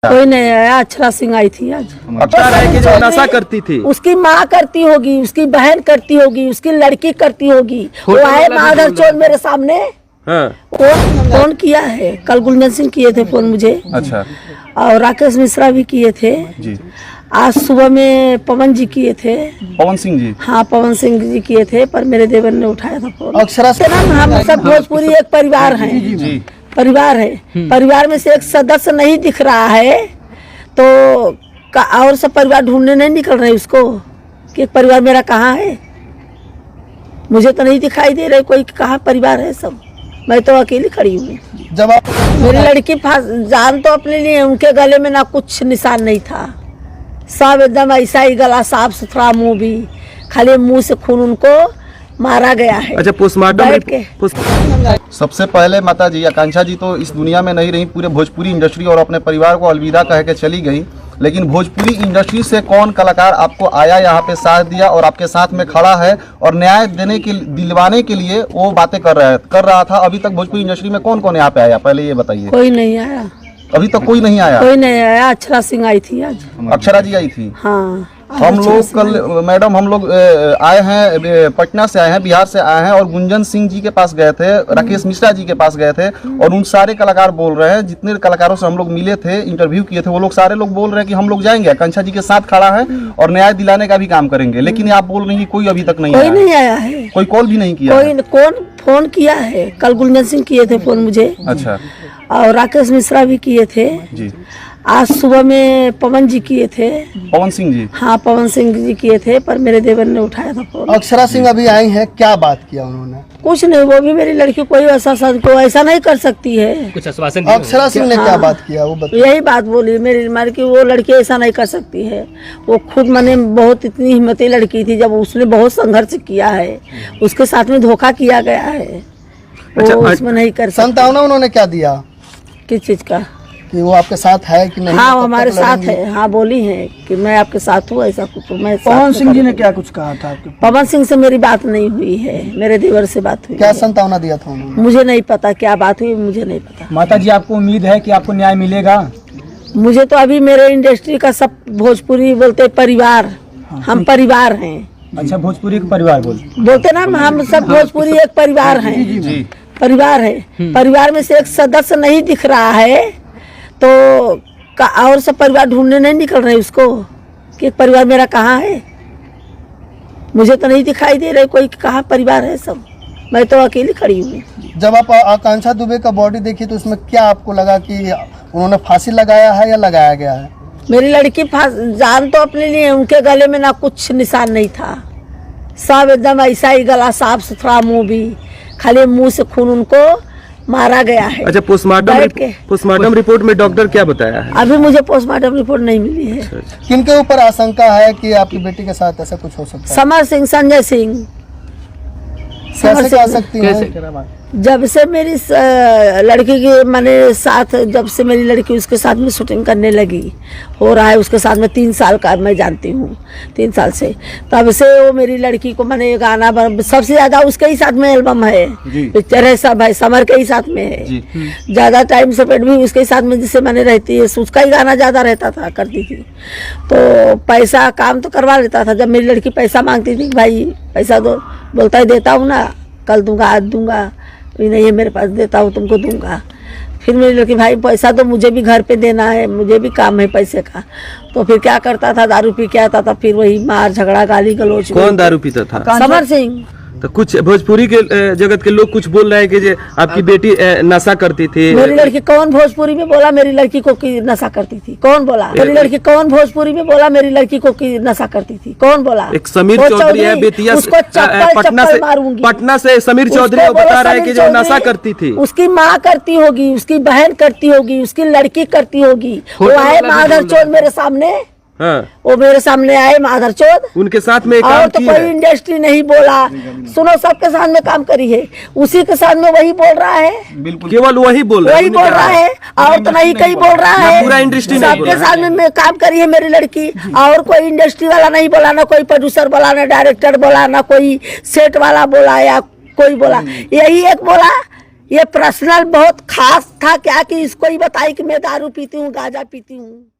कोई नहीं आया। अक्षरा सिंह आई थी आज। अक्षरा है कि जो नशा करती थी, उसकी माँ करती होगी, उसकी बहन करती होगी, उसकी लड़की करती होगी। वो आए माधर चौथ मेरे सामने। हाँ। फोन किया है, कल गुंजन सिंह किए थे फोन मुझे। अच्छा। और राकेश मिश्रा भी किए थे जी। आज सुबह में पवन जी किए थे। पवन सिंह जी? हाँ, पवन सिंह जी किए थे, पर मेरे देवर ने उठाया था फोन। अक्षरा से हम सब भोजपुरी एक परिवार हैं। जी। परिवार है, परिवार में से एक सदस्य नहीं दिख रहा है तो और सब परिवार ढूंढने नहीं निकल रहे उसको कि एक परिवार मेरा कहाँ है। मुझे तो नहीं दिखाई दे रहे कोई कहाँ परिवार है। सब मैं तो अकेली खड़ी हूँ। जब आप मेरी लड़की जान तो अपने लिए, उनके गले में ना कुछ निशान नहीं था, सब एकदम ऐसा ही गला साफ सुथरा, मुंह भी खाली मुंह से खून उनको मारा गया है। अच्छा, पोस्टमार्टम। सबसे पहले माता जी आकांक्षा जी तो इस दुनिया में नहीं रही, पूरे भोजपुरी इंडस्ट्री और अपने परिवार को अलविदा कह के चली गई। लेकिन भोजपुरी इंडस्ट्री से कौन कलाकार आपको आया, यहाँ पे साथ दिया और आपके साथ में खड़ा है और न्याय दिलवाने के लिए वो बातें कर रहा था? अभी तक भोजपुरी इंडस्ट्री में कौन कौन यहाँ पे आया, पहले ये बताइए। कोई नहीं आया, अभी तक कोई नहीं आया। कोई नहीं आया। अक्षरा सिंह आई थी आज। अक्षरा जी आई थी। हाँ, हम लोग कल मैडम हम लोग आए हैं, पटना से आए हैं, बिहार से आए हैं और गुंजन सिंह जी के पास गए थे, राकेश मिश्रा जी के पास गए थे और उन सारे कलाकार बोल रहे हैं, जितने कलाकारों से हम लोग मिले थे, इंटरव्यू किए थे, वो लोग सारे लोग बोल रहे हैं कि हम लोग जाएंगे, आकांक्षा जी के साथ खड़ा है और न्याय दिलाने का भी काम करेंगे। लेकिन आप बोल रहे हैं कि कोई अभी तक नहीं आया। कोई नहीं आया है, कोई कॉल भी नहीं किया। कौन फोन किया है? कल गुंजन सिंह किए थे फोन मुझे। अच्छा। और राकेश मिश्रा भी किए थे जी। आज सुबह में पवन जी किए थे। पवन सिंह जी? हाँ, पवन सिंह जी किए थे, पर मेरे देवर ने उठाया था फोन। अक्षरा सिंह अभी आई हैं, क्या बात किया उन्होंने? कुछ नहीं, वो भी मेरी लड़की कोई ऐसा नहीं कर सकती है। कुछ आश्वासन अक्षरा सिंह ने क्या बात किया वो बताइए। यही बात बोली मेरी मार की, वो लड़की ऐसा नहीं कर सकती है। वो खुद मने बहुत इतनी हिम्मती लड़की थी, जब उसने बहुत संघर्ष किया है, उसके साथ में धोखा किया गया है, वो उसमें नहीं कर सकती। संतावना उन्होंने क्या दिया? किस चीज का? कि वो आपके साथ है कि नहीं? हाँ, वो हमारे साथ है। हाँ, बोली है कि मैं आपके साथ हूँ, ऐसा कुछ। मैं पवन सिंह जी ने क्या कुछ कहा था आपके? पवन सिंह से मेरी बात नहीं हुई है, मेरे देवर से बात हुई। क्या संतावना दिया था उन्होंने? मुझे नहीं पता क्या बात हुई, मुझे नहीं पता। माता जी, आपको उम्मीद है कि आपको न्याय मिलेगा? मुझे तो अभी मेरे इंडस्ट्री का सब भोजपुरी बोलते परिवार, हम परिवार हैं। अच्छा, भोजपुरी का परिवार बोलते ना, हम सब भोजपुरी एक परिवार हैं। परिवार है, परिवार में से एक सदस्य नहीं दिख रहा है तो और सब परिवार ढूंढने नहीं निकल रहे उसको कि एक परिवार मेरा कहाँ है। मुझे तो नहीं दिखाई दे रहे कोई कहाँ परिवार है। सब मैं तो अकेली खड़ी हूँ। जब आप आकांक्षा दुबे का बॉडी देखी तो उसमें क्या आपको लगा कि उन्होंने फांसी लगाया है या लगाया गया है? मेरी लड़की जान तो अपने लिए, उनके गले में ना कुछ निशान नहीं था, सब एकदम ऐसा ही गला साफ सुथरा, मुंह भी खाली मुंह से खून उनको मारा गया है। अच्छा, पोस्टमार्टम रिपोर्ट में डॉक्टर क्या बताया है? अभी मुझे पोस्टमार्टम रिपोर्ट नहीं मिली है। किनके ऊपर आशंका है कि आपकी बेटी के साथ ऐसा कुछ हो सकता है? समर सिंह, संजय सिंह। कैसे कह सकती हैं? जब से मेरी लड़की की मैंने साथ, जब से मेरी लड़की उसके साथ में शूटिंग करने लगी, हो रहा है उसके साथ में 3 साल का मैं जानती हूँ, 3 साल से, तब से वो मेरी लड़की को मैंने गाना सबसे ज्यादा उसके ही साथ में एल्बम है, पिक्चर है, सब है, समर के ही साथ में है। ज्यादा टाइम स्पेंड भी उसके साथ में जिससे मैंने रहती है, उसका ही गाना ज्यादा रहता था, करती थी। तो पैसा काम तो करवा लेता था। जब मेरी लड़की पैसा मांगती थी, भाई पैसा दो, बोलता है देता हूँ ना, कल दूंगा, आज दूंगा, नहीं है मेरे पास, देता हूँ तुमको दूंगा। फिर मेरी लड़की, भाई पैसा तो मुझे भी घर पे देना है, मुझे भी काम है पैसे का। तो फिर क्या करता था, दारू पी के आता था, फिर वही मार झगड़ा, गाली गलौज। कौन दारू पीता था? समर सिंह। तो कुछ भोजपुरी के जगत के लोग कुछ बोल रहे हैं कि आपकी बेटी नशा करती थी। मेरी लड़की कौन भोजपुरी में बोला मेरी लड़की को कि नशा करती थी? कौन बोला? मेरी लड़की कौन भोजपुरी में बोला मेरी लड़की को कि नशा करती थी? कौन बोला? एक समीर चौधरी है, बेतिया, उसको चप्पल मारूंगी। पटना से समीर चौधरी को बता रहा है कि जो नशा करती थी, उसकी माँ करती होगी, उसकी बहन करती होगी, उसकी लड़की करती होगी। वो आए माधर चौथ मेरे सामने। हाँ। वो मेरे सामने आए माधर चौथ, उनके साथ में और तो कोई इंडस्ट्री नहीं बोला। सुनो, सबके साथ में काम करी है, उसी के साथ में वही बोल रहा है। बिल्कुल, केवल वही बोल रहा है, और तो नहीं कहीं बोल रहा है। पूरा इंडस्ट्री सबके साथ में काम करी है मेरी लड़की, और कोई इंडस्ट्री वाला नहीं बोला, ना कोई प्रोड्यूसर बोला, ना डायरेक्टर बोला, ना कोई सेट वाला बोला या कोई बोला। यही एक बोला ये पर्सनल बहुत खास था क्या कि इसको ही बताई कि मैं दारू पीती हूँ, गांजा पीती हूँ।